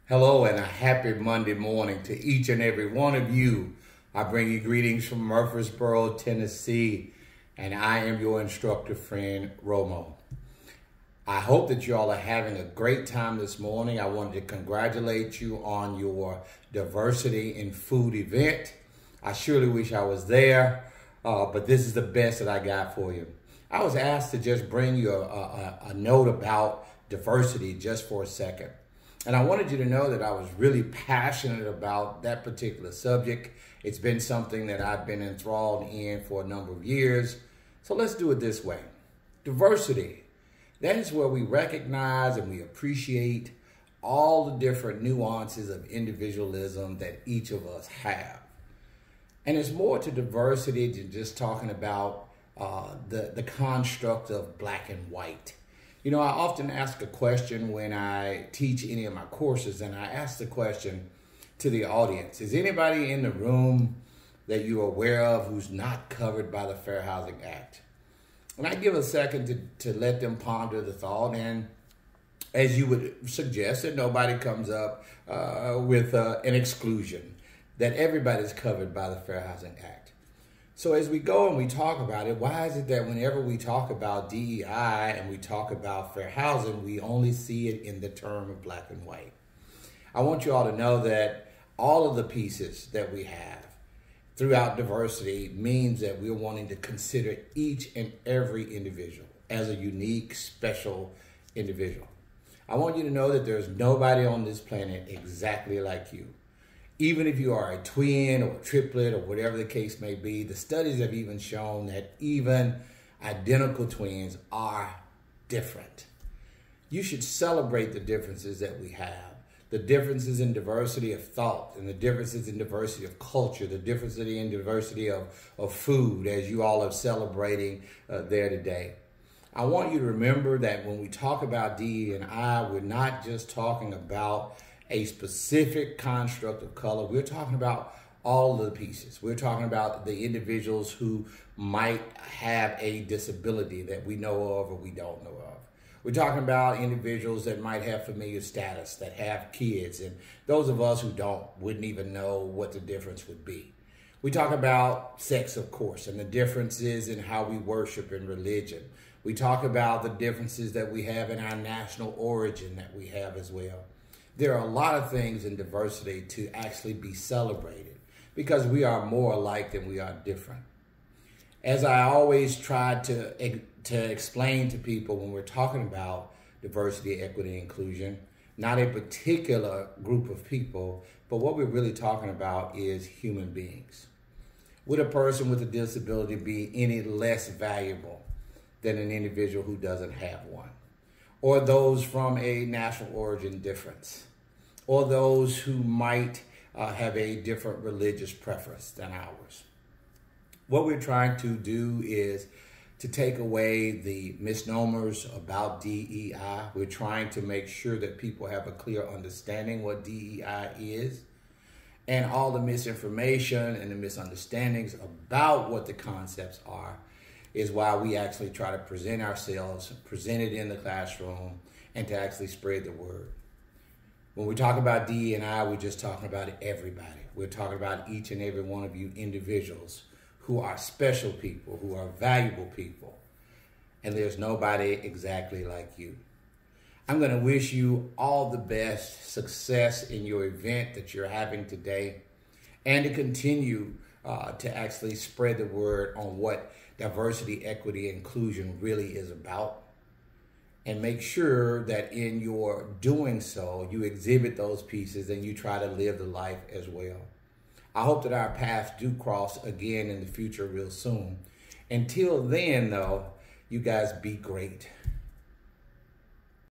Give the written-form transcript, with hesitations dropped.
Hello and a happy Monday morning to each and every one of you. I bring you greetings from Murfreesboro, Tennessee, and I am your instructor friend, RoMo. I hope that you all are having a great time this morning. I wanted to congratulate you on your diversity in food event. I surely wish I was there, but this is the best that I got for you. I was asked to just bring you a note about diversity just for a second. And I wanted you to know that I was really passionate about that particular subject. It's been something that I've been enthralled in for a number of years. So let's do it this way. Diversity, that is where we recognize and we appreciate all the different nuances of individualism that each of us have. And it's more to diversity than just talking about the construct of black and white. You know, I often ask a question when I teach any of my courses, and I ask the question to the audience. Is anybody in the room that you're aware of who's not covered by the Fair Housing Act? And I give a second to let them ponder the thought, and as you would suggest, that nobody comes up with an exclusion, that everybody's covered by the Fair Housing Act. So as we go and we talk about it, why is it that whenever we talk about D.E.I. and we talk about fair housing, we only see it in the term of black and white? I want you all to know that all of the pieces that we have throughout diversity means that we're wanting to consider each and every individual as a unique, special individual. I want you to know that there's nobody on this planet exactly like you. Even if you are a twin or a triplet or whatever the case may be, the studies have even shown that even identical twins are different. You should celebrate the differences that we have, the differences in diversity of thought and the differences in diversity of culture, the differences in diversity of food, as you all are celebrating there today. I want you to remember that when we talk about D.E.I., we're not just talking about a specific construct of color. We're talking about all of the pieces. We're talking about the individuals who might have a disability that we know of or we don't know of. We're talking about individuals that might have familiar status, that have kids, and those of us who don't wouldn't even know what the difference would be. We talk about sex, of course, and the differences in how we worship in religion. We talk about the differences that we have in our national origin that we have as well. There are a lot of things in diversity to actually be celebrated because we are more alike than we are different. As I always try to explain to people when we're talking about diversity, equity, inclusion, not a particular group of people, but what we're really talking about is human beings. Would a person with a disability be any less valuable than an individual who doesn't have one? Or those from a national origin difference, or those who might have a different religious preference than ours. What we're trying to do is to take away the misnomers about D.E.I. We're trying to make sure that people have a clear understanding what D.E.I. is, and all the misinformation and the misunderstandings about what the concepts are is why we actually try to present ourselves, present it in the classroom, and to actually spread the word. When we talk about D.E.I., we're just talking about everybody. We're talking about each and every one of you individuals who are special people, who are valuable people, and there's nobody exactly like you. I'm going to wish you all the best success in your event that you're having today, and to continue to actually spread the word on what diversity, equity, inclusion really is about. And make sure that in your doing so, you exhibit those pieces and you try to live the life as well. I hope that our paths do cross again in the future real soon. Until then, though, you guys be great.